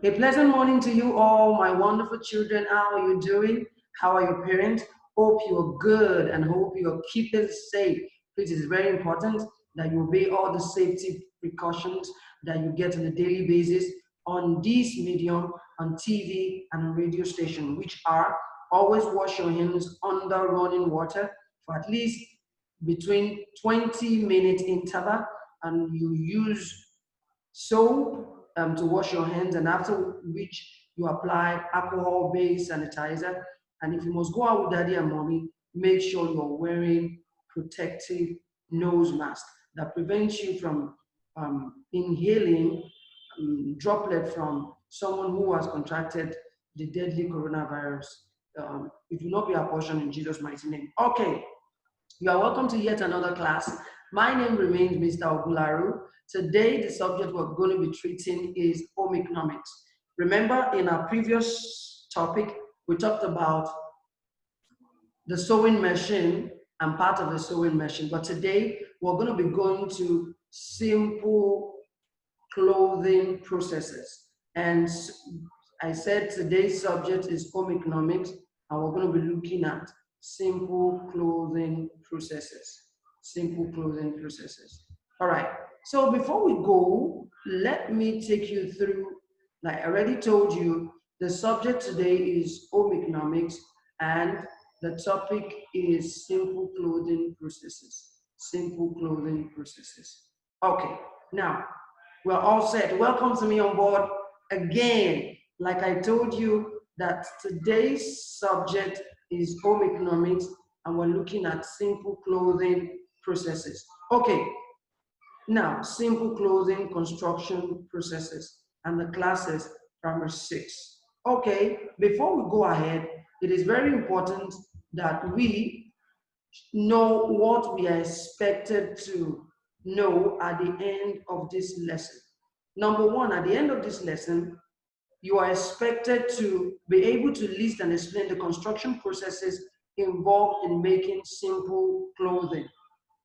A pleasant morning to you all, my wonderful children. How are you doing? How are your parents? Hope you're good and hope you're keeping safe. It is very important that you obey all the safety precautions that you get on a daily basis on this medium, on TV and radio station, which are always wash your hands under running water for at least between 20 minute interval, and you use soap to wash your hands, and after which you apply alcohol-based sanitizer. And if you must go out with daddy and mommy, make sure you're wearing protective nose mask that prevents you from inhaling droplet from someone who has contracted the deadly coronavirus. It will not be a portion in Jesus' mighty name. Okay, you are welcome to yet another class. My name remains Mr. Ogularu. Today, the subject we're going to be treating is home economics. Remember, in our previous topic, we talked about the sewing machine and part of the sewing machine. But today, we're going to be going to simple clothing processes. And I said today's subject is home economics, and we're going to be looking at simple clothing processes. Simple clothing processes. All right. So before we go, let me take you through, like I already told you, the subject today is home economics, and the topic is simple clothing processes. Simple clothing processes. Okay. Now, we're all set. Welcome to me on board again. Like I told you that today's subject is home economics, and we're looking at simple clothing processes. Okay, now simple clothing construction processes, and the classes primary 6. Okay, before we go ahead, it is very important that we know what we are expected to know at the end of this lesson. Number one, at the end of this lesson, you are expected to be able to list and explain the construction processes involved in making simple clothing.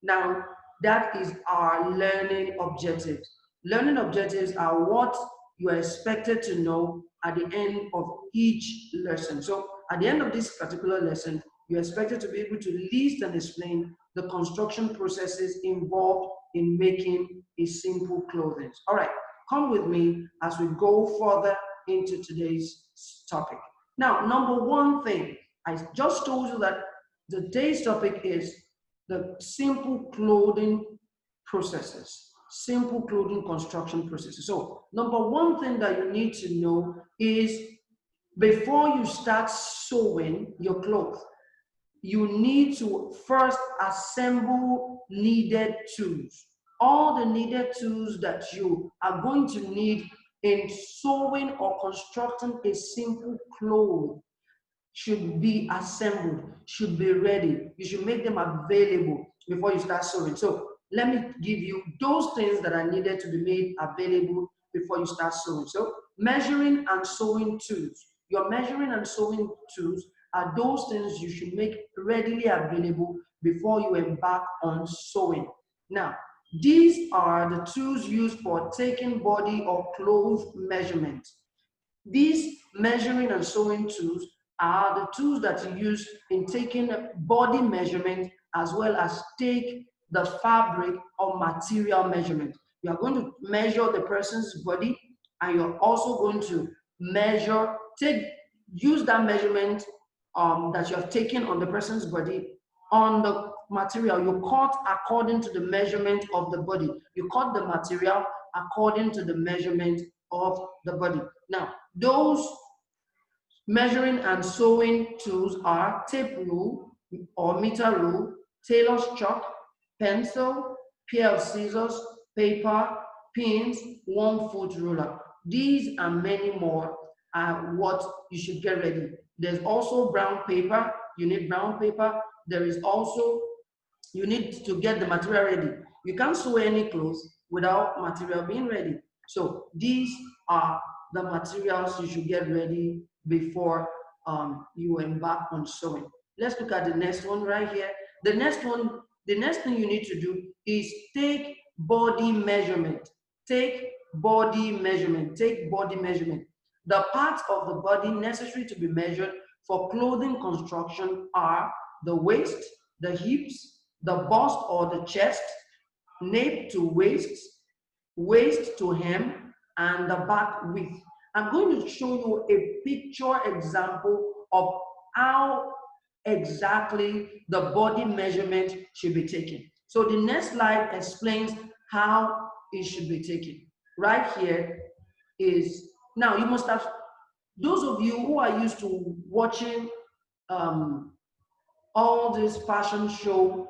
Now, that is our learning objectives. Learning objectives are what you are expected to know at the end of each lesson. So at the end of this particular lesson, you're expected to be able to list and explain the construction processes involved in making a simple clothing. All right, come with me as we go further into today's topic. Now, number one thing, I just told you that today's topic is the simple clothing processes, simple clothing construction processes. So, number one thing that you need to know is before you start sewing your clothes, you need to first assemble needed tools. All the needed tools that you are going to need in sewing or constructing a simple cloth should be assembled, should be ready. You should make them available before you start sewing. So let me give you those things that are needed to be made available before you start sewing. So measuring and sewing tools. Your measuring and sewing tools are those things you should make readily available before you embark on sewing. Now, these are the tools used for taking body or clothes measurements. These measuring and sewing tools are the tools that you use in taking body measurement as well as take the fabric or material measurement. You are going to measure the person's body, and you're also going to use that measurement that you have taken on the person's body on the material. You cut according to the measurement of the body. You cut the material according to the measurement of the body. Now, those measuring and sewing tools are tape rule or meter rule, tailor's chalk, pencil, pair of scissors, paper, pins, 1-foot ruler. These and many more are what you should get ready. There's also brown paper. You need brown paper. There is also, you need to get the material ready. You can't sew any clothes without material being ready. So these are the materials you should get ready before you embark on sewing. Let's look at the next one right here. The next thing you need to do is take body measurement. Take body measurement. Take body measurement. The parts of the body necessary to be measured for clothing construction are the waist, the hips, the bust or the chest, nape to waist, waist to hem, and the back width. I'm going to show you a picture example of how exactly the body measurement should be taken. So the next slide explains how it should be taken. Right here is, now you must have, those of you who are used to watching all this fashion show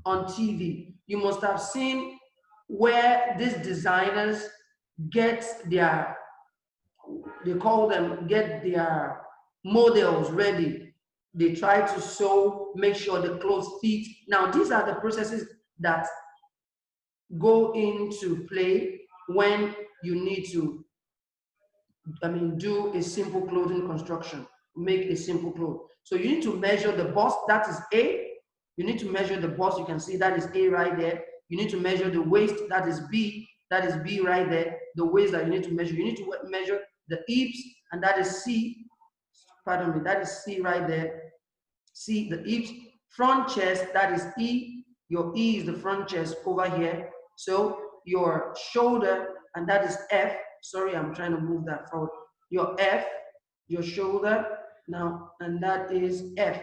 on TV, you must have seen where these designers get their, they call them, get their models ready. They try to sew, make sure the clothes fit. Now, these are the processes that go into play when you need to, do a simple clothing construction, make a simple cloth. So you need to measure the bust, that is A. You need to measure the bust, you can see that is A right there. You need to measure the waist, that is B. That is B right there. The waist that you need to measure. You need to measure the hips, and that is C. Pardon me, that is C right there. C, the hips. Front chest, that is E. Your E is the front chest over here. So your shoulder, and that is F. Sorry, I'm trying to move that forward. Your F, your shoulder, now, and that is F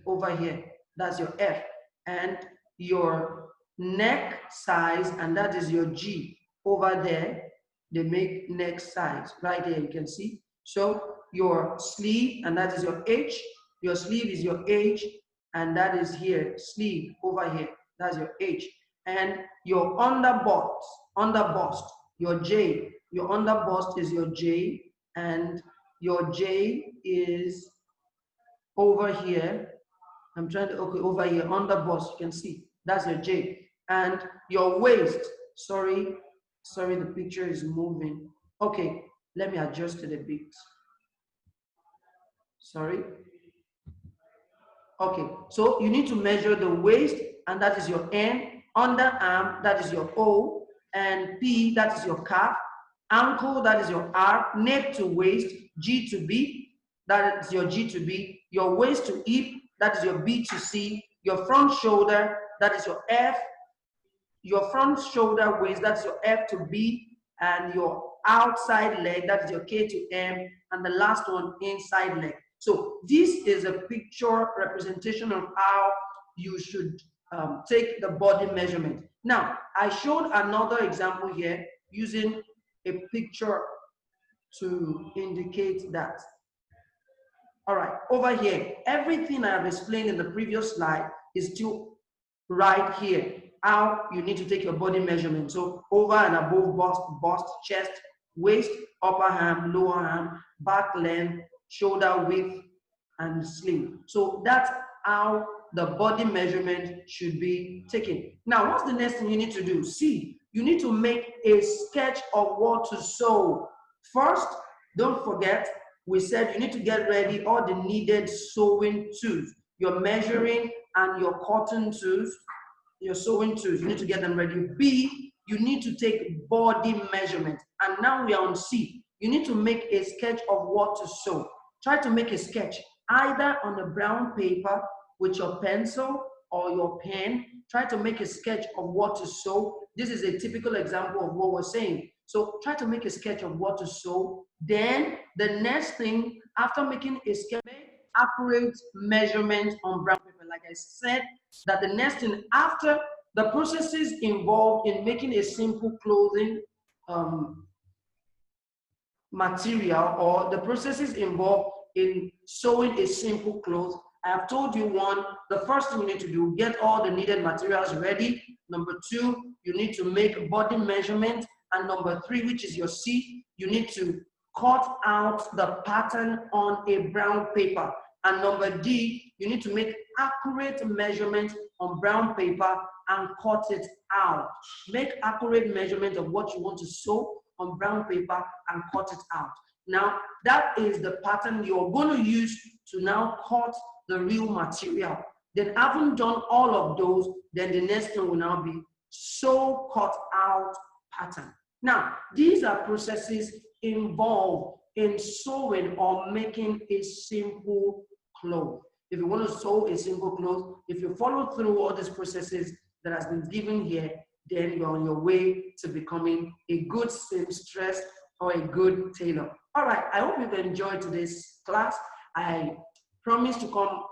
over here. That's your F. And your neck size, and that is your G over there. They make neck size right there, you can see. So your sleeve, and that is your H. Your sleeve is your H, and that is here, sleeve over here. That's your H. And your underbust, your J. Your underbust is your J, and your J is over here. I'm trying to, okay, over here, underbust, you can see. That's your J. And your waist, sorry, the picture is moving. Okay, let me adjust it a bit. Sorry. Okay, so you need to measure the waist, and that is your N, underarm, that is your O, and P, that is your calf, ankle, that is your R, neck to waist, G to B, that is your G to B, your waist to hip, that is your B to C, your front shoulder, that is your F, your front shoulder waist, that's your F to B, and your outside leg, that is your K to M, and the last one, inside leg. So this is a picture representation of how you should take the body measurement. Now, I showed another example here using a picture to indicate that. All right, over here, everything I have explained in the previous slide is still right here. How you need to take your body measurement. So over and above bust, chest, waist, upper arm, lower arm, back length, shoulder width, and sleeve. So that's how the body measurement should be taken. Now, what's the next thing you need to do? C, you need to make a sketch of what to sew. First, don't forget, we said you need to get ready all the needed sewing tools, your measuring and your cotton tools, your sewing tools, you need to get them ready. B, you need to take body measurement. And now we are on C. You need to make a sketch of what to sew. Try to make a sketch either on a brown paper with your pencil or your pen. Try to make a sketch of what to sew. This is a typical example of what we're saying. So try to make a sketch of what to sew. Then the next thing, after making a sketch, make accurate measurement on brown paper. Like I said, that the next thing after the processes involved in making a simple clothing material, or the processes involved in sewing a simple cloth. I have told you one, the first thing you need to do, get all the needed materials ready. Number two, you need to make body measurement. And number three, which is your C, you need to cut out the pattern on a brown paper. And number D, you need to make accurate measurement on brown paper and cut it out. Make accurate measurement of what you want to sew on brown paper and cut it out. Now, that is the pattern you're going to use to now cut the real material. Then, having done all of those, then the next thing will now be sew cut out pattern. Now, these are processes involved in sewing or making a simple cloth. If you want to sew a simple cloth, if you follow through all these processes that has been given here, then you're on your way to becoming a good seamstress or a good tailor. All right, I hope you've enjoyed today's class. I promise to come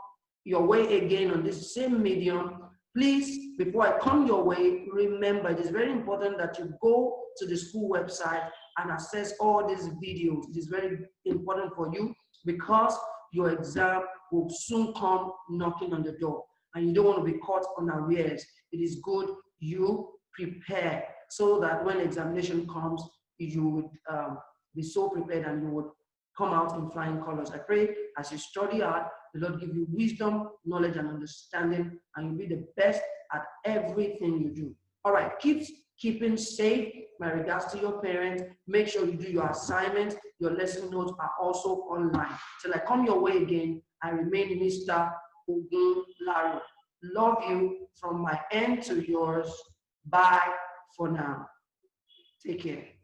your way again on this same medium. Please, before I come your way, remember it is very important that you go to the school website and access all these videos. It is very important for you because your exam will soon come knocking on the door and you don't want to be caught unawares. It is good you prepare so that when examination comes, you would be so prepared and you would come out in flying colors. I pray as you study hard, the Lord give you wisdom, knowledge, and understanding, and you'll be the best at everything you do. All right, keeping safe. My regards to your parents. Make sure you do your assignments. Your lesson notes are also online. Till I come your way again, I remain Mr. Ogunlaro. Love you from my end to yours. Bye for now. Take care.